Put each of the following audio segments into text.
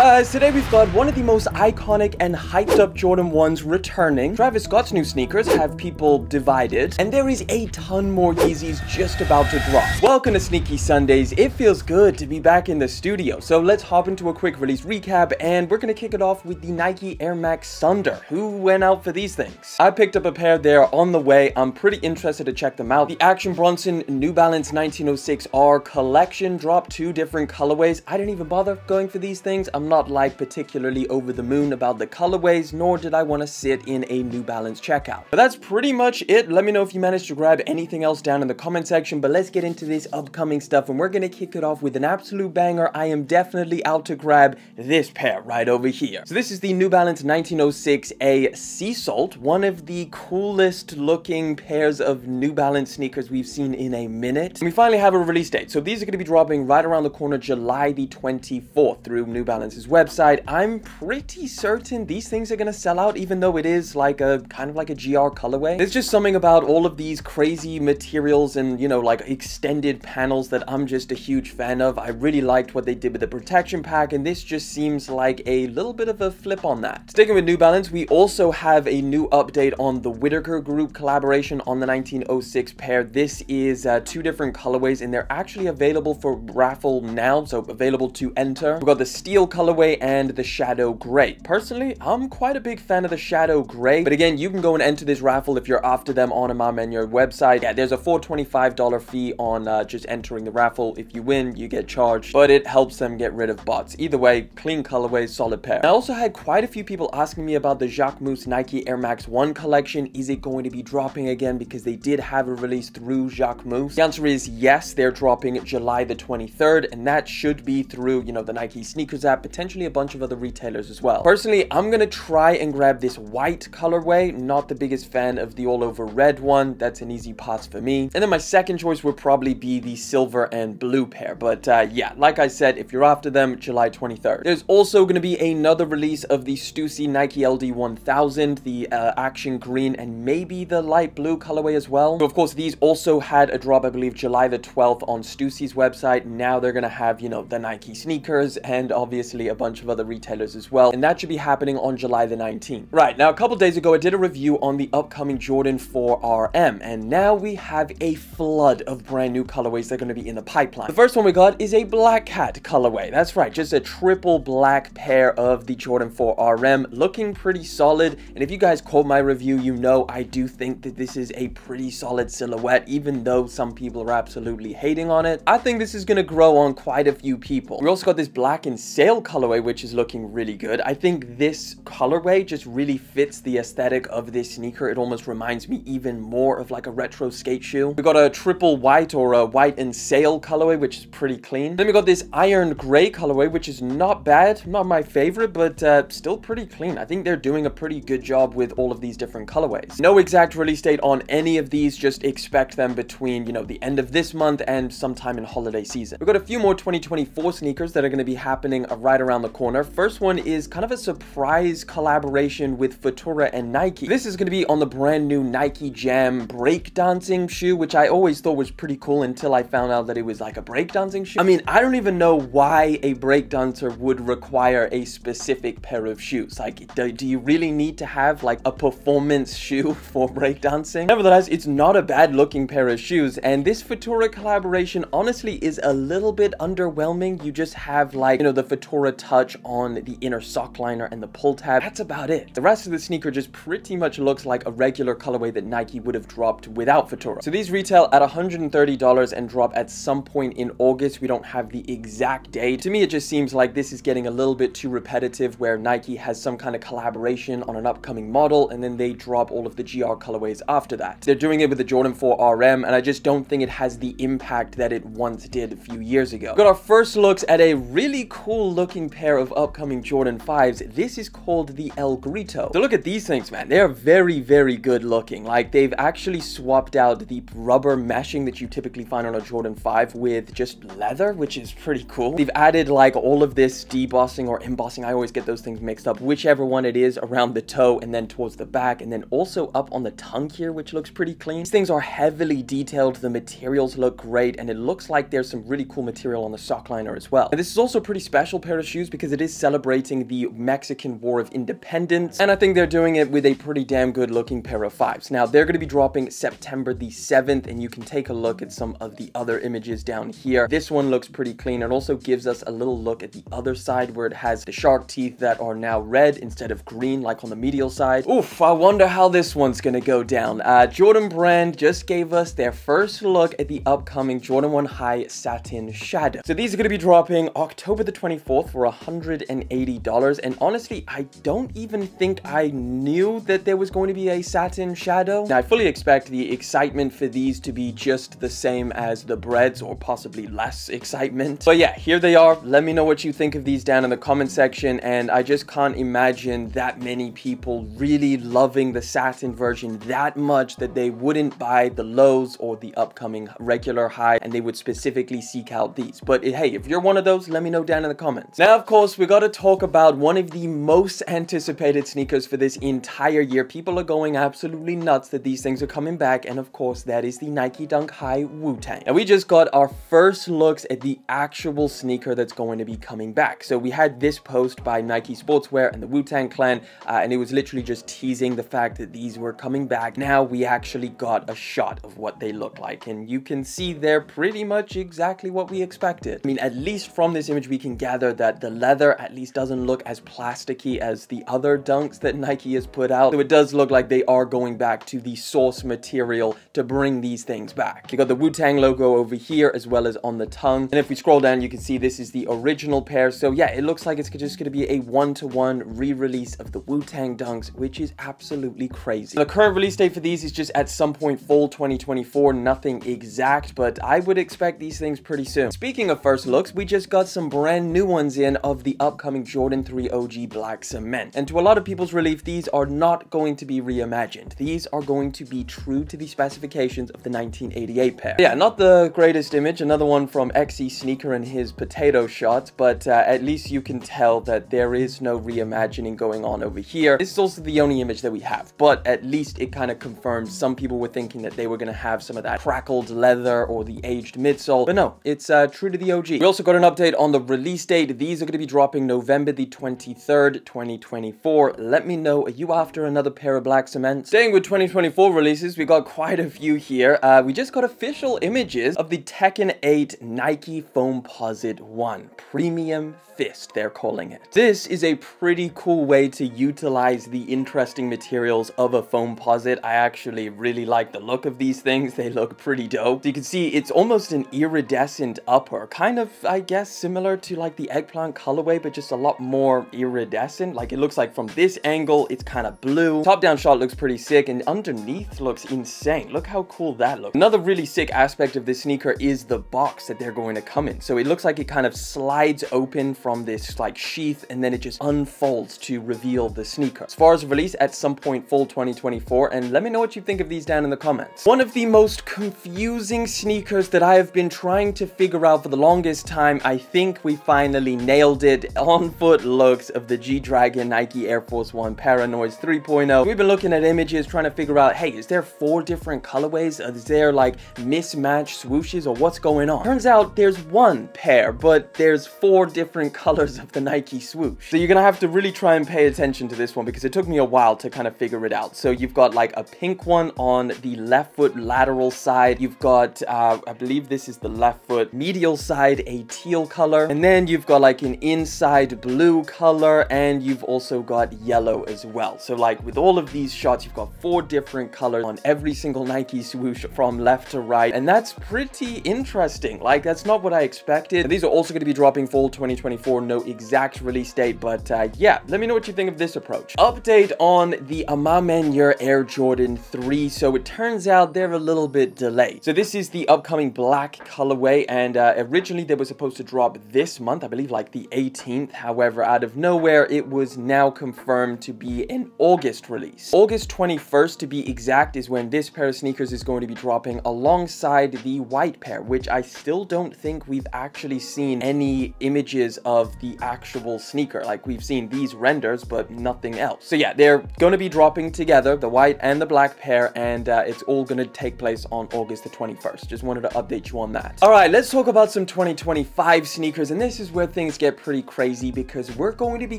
Guys, today we've got one of the most iconic and hyped up Jordan 1s returning. Travis Scott's new sneakers have people divided, and there is a ton more Yeezys just about to drop. Welcome to Sneaky Sundays. It feels good to be back in the studio, so let's hop into a quick release recap, and we're gonna kick it off with the Nike Air Max Thunder. Who went out for these things? I picked up a pair there on the way. I'm pretty interested to check them out. The Action Bronson New Balance 1906R collection dropped 2 different colorways. I didn't even bother going for these things. I'm not like particularly over the moon about the colorways, nor did I want to sit in a New Balance checkout. But that's pretty much it. Let me know if you managed to grab anything else down in the comment section, but let's get into this upcoming stuff, and we're gonna kick it off with an absolute banger. I am definitely out to grab this pair right over here. So this is the New Balance 1906A Sea Salt, one of the coolest looking pairs of New Balance sneakers we've seen in a minute. And we finally have a release date. So these are going to be dropping right around the corner, July the 24th through New Balance's website. I'm pretty certain these things are going to sell out, even though it is like a kind of like a GR colorway. There's just something about all of these crazy materials and, you know, like extended panels that I'm just a huge fan of. I really liked what they did with the protection pack, and this just seems like a little bit of a flip on that. Sticking with New Balance, we also have a new update on the Whitaker Group collaboration on the 1906 pair. This is 2 different colorways, and they're actually available for raffle now, so available to enter. We've got the steel colorway and the shadow gray. Personally, I'm quite a big fan of the shadow gray, but again, you can go and enter this raffle if you're after them on a Ma Maniere website. Yeah, there's a $425 fee on just entering the raffle. If you win, you get charged, but it helps them get rid of bots. Either way, clean colorway, solid pair. I also had quite a few people asking me about the Jacquemus Nike Air Max 1 collection. Is it going to be dropping again? Because they did have a release through Jacquemus. The answer is yes, they're dropping July the 23rd, and that should be through, you know, the Nike sneakers app, potentially a bunch of other retailers as well. Personally, I'm gonna try and grab this white colorway. Not the biggest fan of the all over red one. That's an easy pass for me. And then my second choice would probably be the silver and blue pair. But yeah, like I said, if you're after them, July 23rd. There's also gonna be another release of the Stussy Nike LD 1000, the action green, and maybe the light blue colorway as well. So of course, these also had a drop, I believe, July the 12th on Stussy's website. Now they're gonna have, you know, the Nike sneakers and obviously a bunch of other retailers as well, and that should be happening on July the 19th. Right, now a couple days ago I did a review on the upcoming Jordan 4 RM, and now we have a flood of brand new colorways that are going to be in the pipeline. The first one we got is a black cat colorway. That's right, just a triple black pair of the Jordan 4 RM, looking pretty solid. And if you guys caught my review, you know I do think that this is a pretty solid silhouette, even though some people are absolutely hating on it. I think this is going to grow on quite a few people. We also got this black and sail colorway, which is looking really good. I think this colorway just really fits the aesthetic of this sneaker. It almost reminds me even more of like a retro skate shoe. We got a triple white, or a white and sail colorway, which is pretty clean. Then we got this iron gray colorway, which is not bad, not my favorite, but still pretty clean. I think they're doing a pretty good job with all of these different colorways. No exact release date on any of these, just expect them between, you know, the end of this month and sometime in holiday season. We've got a few more 2024 sneakers that are going to be happening right around the corner. First one is kind of a surprise collaboration with Futura and Nike. This is going to be on the brand new Nike Jam breakdancing shoe, which I always thought was pretty cool until I found out that it was like a breakdancing shoe. I mean, I don't even know why a breakdancer would require a specific pair of shoes. Like, do you really need to have like a performance shoe for breakdancing? Nevertheless, it's not a bad looking pair of shoes, and this Futura collaboration honestly is a little bit underwhelming. You just have like, you know, the Futura touch on the inner sock liner and the pull tab. That's about it. The rest of the sneaker just pretty much looks like a regular colorway that Nike would have dropped without Futura. So these retail at $130 and drop at some point in August. We don't have the exact date. To me, it just seems like this is getting a little bit too repetitive, where Nike has some kind of collaboration on an upcoming model and then they drop all of the GR colorways after that. They're doing it with the Jordan 4 RM, and I just don't think it has the impact that it once did a few years ago. We got our first looks at a really cool looking pair of upcoming Jordan 5s. This is called the El Grito. So look at these things, man. They're very, very good looking. Like, they've actually swapped out the rubber meshing that you typically find on a Jordan 5 with just leather, which is pretty cool. They've added like all of this debossing or embossing. I always get those things mixed up, whichever one it is, around the toe and then towards the back, and then also up on the tongue here, which looks pretty clean. These things are heavily detailed. The materials look great, and it looks like there's some really cool material on the sock liner as well. And this is also a pretty special pair of shoes because it is celebrating the Mexican War of Independence, and I think they're doing it with a pretty damn good looking pair of 5s. Now, they're going to be dropping September the 7th, and you can take a look at some of the other images down here. This one looks pretty clean. It also gives us a little look at the other side where it has the shark teeth that are now red instead of green like on the medial side. Oof, I wonder how this one's gonna go down. Jordan Brand just gave us their first look at the upcoming Jordan 1 High Satin Shadow. So these are gonna be dropping October the 24th for $180, and honestly, I don't even think I knew that there was going to be a satin shadow. Now, I fully expect the excitement for these to be just the same as the breads, or possibly less excitement. But yeah, here they are. Let me know what you think of these down in the comment section, and I just can't imagine that many people really loving the satin version that much that they wouldn't buy the lows or the upcoming regular high, and they would specifically seek out these. But hey, if you're one of those, let me know down in the comments. Now, of course, we got to talk about one of the most anticipated sneakers for this entire year. People are going absolutely nuts that these things are coming back, and of course, that is the Nike Dunk High Wu-Tang. And we just got our first looks at the actual sneaker that's going to be coming back. So we had this post by Nike Sportswear and the Wu-Tang Clan, and it was literally just teasing the fact that these were coming back. Now we actually got a shot of what they look like, and you can see they're pretty much exactly what we expected. I mean, at least from this image we can gather that the leather at least doesn't look as plasticky as the other dunks that Nike has put out. So it does look like they are going back to the source material to bring these things back. You got the Wu-Tang logo over here as well as on the tongue, and if we scroll down you can see this is the original pair. So yeah, it looks like it's just going to be a one-to-one re-release of the Wu-Tang dunks, which is absolutely crazy. The current release date for these is just at some point fall 2024, nothing exact, but I would expect these things pretty soon. Speaking of first looks, we just got some brand new ones in of the upcoming Jordan 3 OG Black Cement, and to a lot of people's relief, these are not going to be reimagined. These are going to be true to the specifications of the 1988 pair. Yeah, not the greatest image, another one from XE Sneaker and his potato shot, but at least you can tell that there is no reimagining going on over here. This is also the only image that we have, but at least it kind of confirms some people were thinking that they were going to have some of that crackled leather or the aged midsole, but no, it's true to the OG. We also got an update on the release date. These are going to be dropping November the 23rd, 2024. Let me know, are you after another pair of Black Cement? Staying with 2024 releases, we got quite a few here. We just got official images of the Tekken 8 Nike Foamposite 1 Premium Fist, they're calling it. This is a pretty cool way to utilize the interesting materials of a Foamposite. I actually really like the look of these things. They look pretty dope. So you can see it's almost an iridescent upper, kind of, I guess, similar to like the eggplant colorway, but just a lot more iridescent. Like it looks like from this angle, it's kind of blue. Top down shot looks pretty sick, and underneath looks insane. Look how cool that looks. Another really sick aspect of this sneaker is the box that they're going to come in. So it looks like it kind of slides open from this like sheath, and then it just unfolds to reveal the sneaker. As far as release, at some point fall 2024, and let me know what you think of these down in the comments. One of the most confusing sneakers that I have been trying to figure out for the longest time, I think we finally nailed it. On foot looks of the G-Dragon Nike Air Force 1 Paranoids 3.0. We've been looking at images trying to figure out, hey, is there 4 different colorways? Is there like mismatched swooshes, or what's going on? Turns out there's one pair, but there's 4 different colors of the Nike swoosh. So you're gonna have to really try and pay attention to this one, because it took me a while to kind of figure it out. So you've got like a pink one on the left foot lateral side. You've got, I believe this is the left foot medial side, a teal color. And then you've got like an inside blue color, and you've also got yellow as well. So like with all of these shots, you've got 4 different colors on every single Nike swoosh from left to right. And that's pretty interesting. Like that's not what I expected. And these are also going to be dropping fall 2024, no exact release date, but yeah, let me know what you think of this approach. Update on the Ma Maniere Air Jordan 3. So it turns out they're a little bit delayed. So this is the upcoming black colorway, and originally they were supposed to drop this month, I believe like the 18th. However, out of nowhere, it was now confirmed to be an August release. August 21st to be exact is when this pair of sneakers is going to be dropping alongside the white pair, which I still don't think we've actually seen any images of the actual sneaker. Like we've seen these renders, but nothing else. So yeah, they're going to be dropping together, the white and the black pair, and it's all going to take place on August the 21st. Just wanted to update you on that. All right, let's talk about some 2025 sneakers, and this is where things things get pretty crazy because we're going to be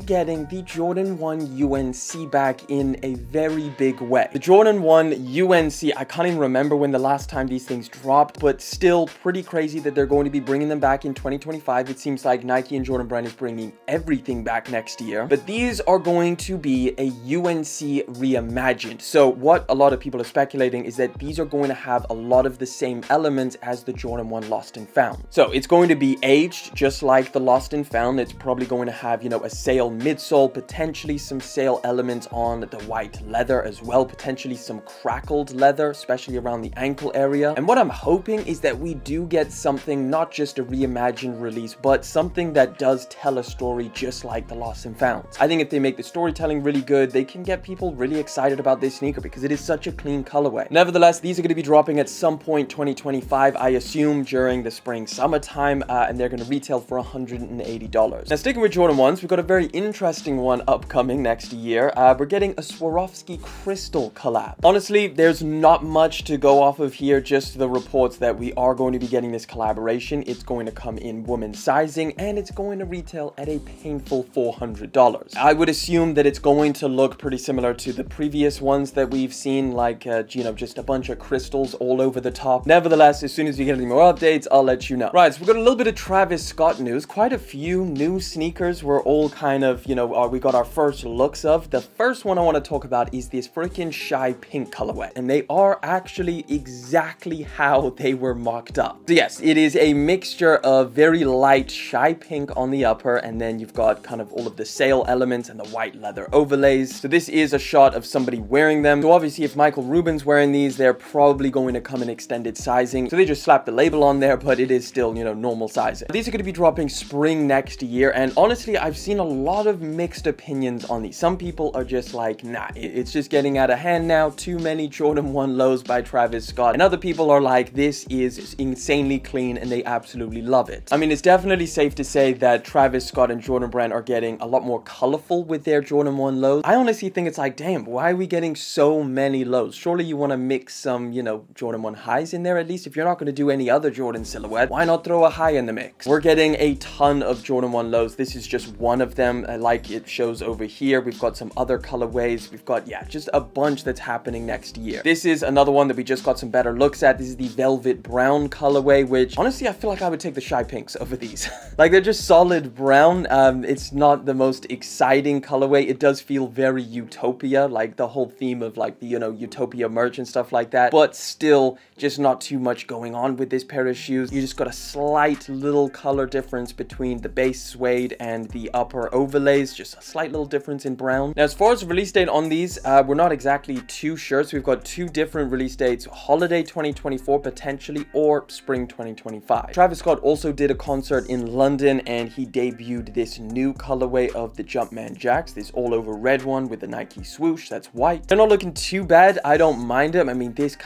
getting the Jordan 1 UNC back in a very big way. The Jordan 1 UNC, I can't even remember when the last time these things dropped, but still pretty crazy that they're going to be bringing them back in 2025. It seems like Nike and Jordan Brand is bringing everything back next year, but these are going to be a UNC Reimagined. So what a lot of people are speculating is that these are going to have a lot of the same elements as the Jordan 1 Lost and Found. So it's going to be aged just like the Lost and Found. It's probably going to have, you know, a sail midsole, potentially some sail elements on the white leather as well, potentially some crackled leather, especially around the ankle area. And what I'm hoping is that we do get something, not just a reimagined release, but something that does tell a story just like the Lost and Found. I think if they make the storytelling really good, they can get people really excited about this sneaker because it is such a clean colorway. Nevertheless, these are going to be dropping at some point 2025, I assume during the spring summertime, and they're going to retail for $180. Now, sticking with Jordan 1s, we've got a very interesting one upcoming next year. We're getting a Swarovski crystal collab. Honestly, there's not much to go off of here, just the reports that we are going to be getting this collaboration. It's going to come in women's sizing, and it's going to retail at a painful $400. I would assume that it's going to look pretty similar to the previous ones that we've seen, like, you know, just a bunch of crystals all over the top. Nevertheless, as soon as we get any more updates, I'll let you know. Right, so we've got a little bit of Travis Scott news. Quite a few new sneakers we're all kind of, you know, we got our first looks of. The first one I want to talk about is this freaking shy pink colorway, and they are actually exactly how they were mocked up. So yes, it is a mixture of very light shy pink on the upper, and then you've got kind of all of the sail elements and the white leather overlays. So this is a shot of somebody wearing them. So obviously if Michael Rubin's wearing these, they're probably going to come in extended sizing. So they just slapped the label on there, but it is still, you know, normal sizing. These are going to be dropping spring next year, and honestly, I've seen a lot of mixed opinions on these. Some people are just like, nah, it's just getting out of hand now, too many Jordan 1 lows by Travis Scott. And other people are like, this is insanely clean, and they absolutely love it. I mean, it's definitely safe to say that Travis Scott and Jordan Brand are getting a lot more colorful with their Jordan 1 lows. I honestly think it's like, damn, why are we getting so many lows? Surely you want to mix some, you know, Jordan 1 highs in there at least. If you're not going to do any other Jordan silhouette, why not throw a high in the mix? We're getting a ton of Jordan 1 lows. This is just one of them, like it shows over here. We've got some other colorways. We've got, yeah, just a bunch that's happening next year. This is another one that we just got some better looks at. This is the velvet brown colorway, which honestly, I feel like I would take the shy pinks over these. Like, they're just solid brown. It's not the most exciting colorway. It does feel very utopia, like the whole theme of like the, you know, utopia merch and stuff like that, but still just not too much going on with this pair of shoes. You just got a slight little color difference between the base suede and the upper overlays, just a slight little difference in brown. Now, as far as the release date on these, we're not exactly too sure. So we've got two different release dates, holiday 2024 potentially, or spring 2025. Travis Scott also did a concert in London, and he debuted this new colorway of the Jumpman Jacks, this all over red one with the Nike swoosh that's white. They're not looking too bad. I don't mind them. I mean, this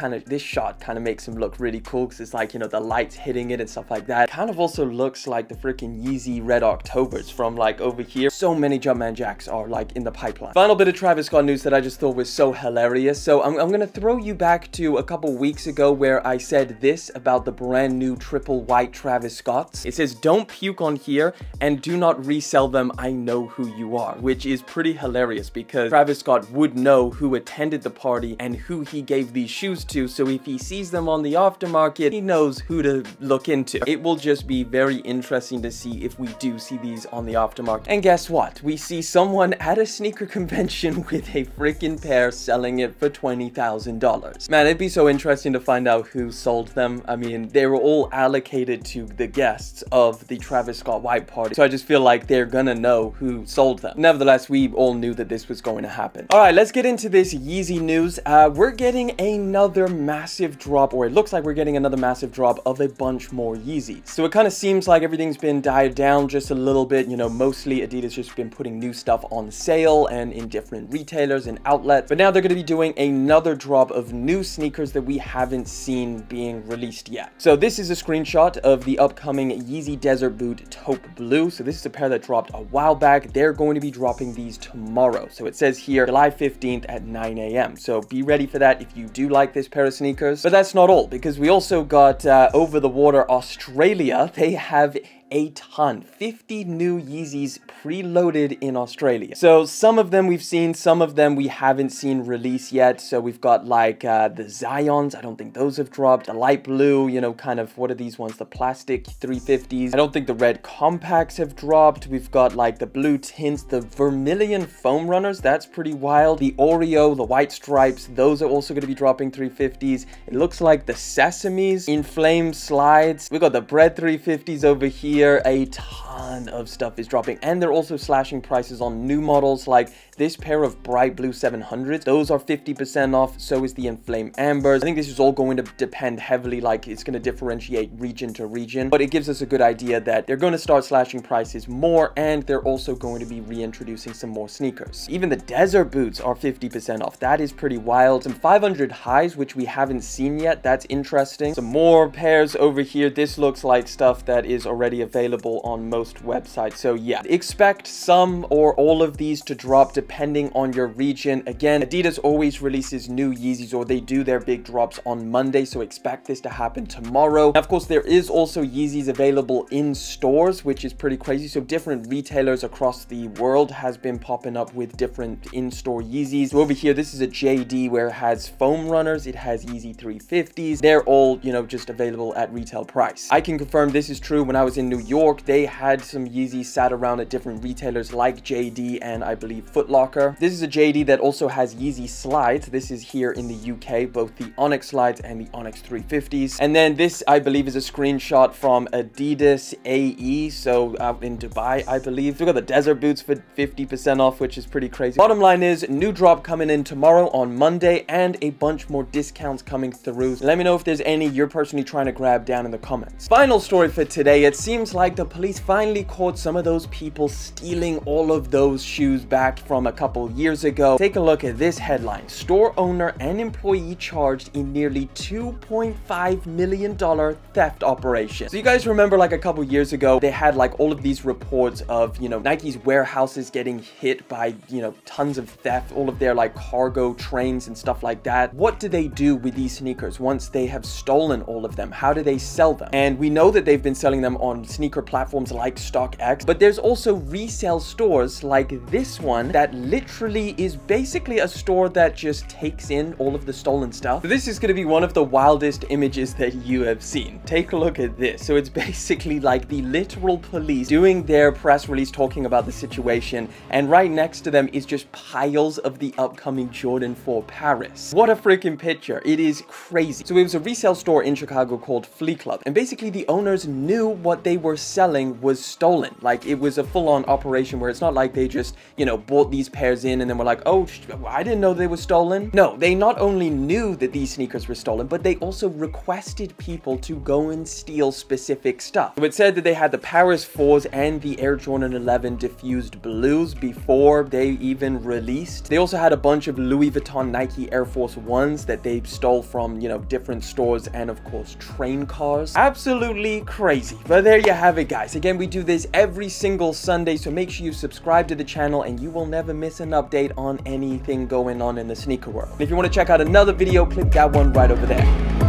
shot kind of makes them look really cool because it's like, you know, the lights hitting it and stuff like that. Kind of also looks like the freaking Yeezy Red Octobers from like over here. So many Jumpman Jacks are like in the pipeline. Final bit of Travis Scott news that I just thought was so hilarious. So I'm gonna throw you back to a couple weeks ago where I said this about the brand new triple white Travis Scotts. It says, don't puke on here and do not resell them. I know who you are, which is pretty hilarious because Travis Scott would know who attended the party and who he gave these shoes to. So if he sees them on the aftermarket, he knows who to look into. It will just be very interesting to see if we do see these on the aftermarket. And guess what? We see someone at a sneaker convention with a freaking pair selling it for $20,000. Man, it'd be so interesting to find out who sold them. I mean, they were all allocated to the guests of the Travis Scott white party. So I just feel like they're gonna know who sold them. Nevertheless, we all knew that this was going to happen. All right, let's get into this Yeezy news. We're getting another massive drop, or it looks like we're getting another massive drop of a bunch more Yeezys. So it kind of seems like everything's been dialed down just a little bit. You know, mostly Adidas just been putting new stuff on sale and in different retailers and outlets. But now they're going to be doing another drop of new sneakers that we haven't seen being released yet. So this is a screenshot of the upcoming Yeezy Desert Boot Taupe Blue. So this is a pair that dropped a while back. They're going to be dropping these tomorrow. So it says here July 15th at 9 a.m. So be ready for that if you do like this pair of sneakers. But that's not all, because we also got over the water Australia. They have a ton. 50 new Yeezys preloaded in Australia. So some of them we've seen, some of them we haven't seen release yet. So we've got like the Zions. I don't think those have dropped. The light blue, you know, kind of, what are these ones? The plastic 350s. I don't think the red compacts have dropped. We've got like the blue tints, the vermilion foam runners. That's pretty wild. The Oreo, the white stripes, those are also going to be dropping 350s. It looks like the Sesames, inflamed slides. We've got the bread 350s over here. A ton of stuff is dropping, and they're also slashing prices on new models like this pair of bright blue 700s. Those are 50% off. So is the inflamed ambers. I think this is all going to depend heavily, like it's going to differentiate region to region, but it gives us a good idea that they're going to start slashing prices more, and they're also going to be reintroducing some more sneakers. Even the desert boots are 50% off. That is pretty wild. Some 500 highs, which we haven't seen yet. That's interesting. Some more pairs over here. This looks like stuff that is already available on most websites. So yeah, expect some or all of these to drop depending on your region. Again, Adidas always releases new Yeezys, or they do their big drops on Monday, so expect this to happen tomorrow. Now, of course, there is also Yeezys available in stores, which is pretty crazy. So different retailers across the world has been popping up with different in-store Yeezys. So over here, this is a JD where it has foam runners, it has Yeezy 350s. They're all, you know, just available at retail price. I can confirm this is true. When I was in New York, they had some Yeezys sat around at different retailers like JD and I believe Foot Locker. This is a JD that also has Yeezy slides. This is here in the UK, both the Onyx slides and the Onyx 350s. And then this, I believe, is a screenshot from Adidas AE, so out in Dubai, I believe. We've got the desert boots for 50% off, which is pretty crazy. Bottom line is, new drop coming in tomorrow on Monday, and a bunch more discounts coming through. Let me know if there's any you're personally trying to grab down in the comments. Final story for today. It seems like the police finally caught some of those people stealing all of those shoes back from a couple years ago. Take a look at this headline. Store owner and employee charged in nearly $2.5 million theft operation. So you guys remember, like a couple years ago, they had like all of these reports of, you know, Nike's warehouses getting hit by, you know, tons of theft, all of their like cargo trains and stuff like that. What do they do with these sneakers once they have stolen all of them? How do they sell them? And we know that they've been selling them on sneaker platforms like StockX, but there's also resale stores like this one that literally is basically a store that just takes in all of the stolen stuff. So this is going to be one of the wildest images that you have seen. Take a look at this. So it's basically like the literal police doing their press release talking about the situation, and right next to them is just piles of the upcoming Jordan 4 Paris. What a freaking picture. It is crazy. So it was a resale store in Chicago called Flea Club, and basically the owners knew what they were selling was stolen. Like, it was a full-on operation where it's not like they just, you know, bought these pairs in and then were like, oh, I didn't know they were stolen. No, they not only knew that these sneakers were stolen, but they also requested people to go and steal specific stuff. So it said that they had the Paris 4s and the Air Jordan 11 diffused blues before they even released. They also had a bunch of Louis Vuitton Nike Air Force 1s that they stole from, you know, different stores, and of course train cars. Absolutely crazy. But there you have it, guys. Again, we do this every single Sunday, so make sure you subscribe to the channel and you will never miss an update on anything going on in the sneaker world. And if you want to check out another video, click that one right over there.